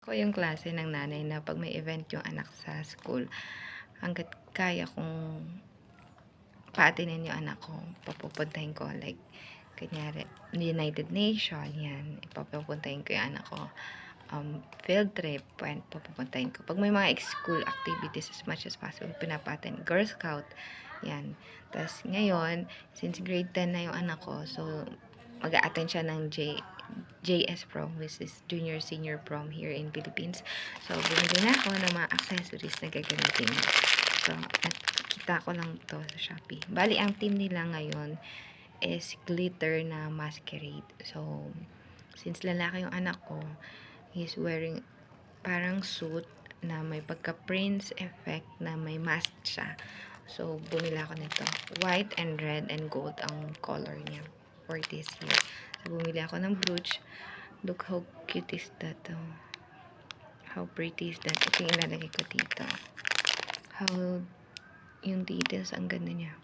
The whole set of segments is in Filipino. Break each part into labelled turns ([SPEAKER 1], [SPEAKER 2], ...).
[SPEAKER 1] Ako yung klase ng nanay na pag may event yung anak sa school, hangga't kaya kong paatinin yung anak ko, papupuntahin ko. Like, kunyari, United Nation, yan. Ipapapuntahin ko yung anak ko. Field trip, papupuntahin ko. Pag may mga school activities, as much as possible, pinapatin. Girl Scout, yan. Tapos, ngayon, since grade 10 na yung anak ko, so, mag-a-attend siya ng JS prom, which is Junior Senior Prom here in Philippines. So, bumili na ako ng mga accessories na gagamitin. So, nakita ko lang to sa Shopee. Bali, ang team nila ngayon is glitter na masquerade. So, since lalaki yung anak ko, he's wearing parang suit na may pagka-prince effect na may mask siya. So, bumili ako nito. White and red and gold ang color niya for this year. So, bumili ako ng brooch. Look how cute is that. Oh. How pretty is that. Ito yung ilalagay ko dito. How yung details, ang ganda niya.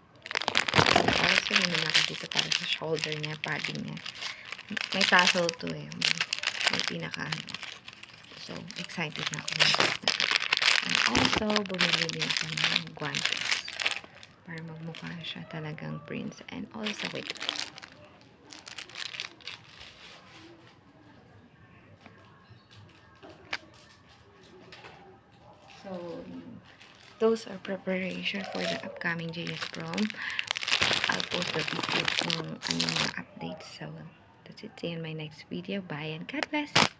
[SPEAKER 1] So, also, bumili ako dito para sa shoulder niya, padding niya. May tassel to eh. May pinaka ano. So, excited na ako. And also, bumili din ako ng guantes para magmukha siya talagang prince. And also, wait. So, those are preparation for the upcoming JS prom. I'll post the video kung ano mga updates. So, that's it. See you in my next video. Bye and God bless.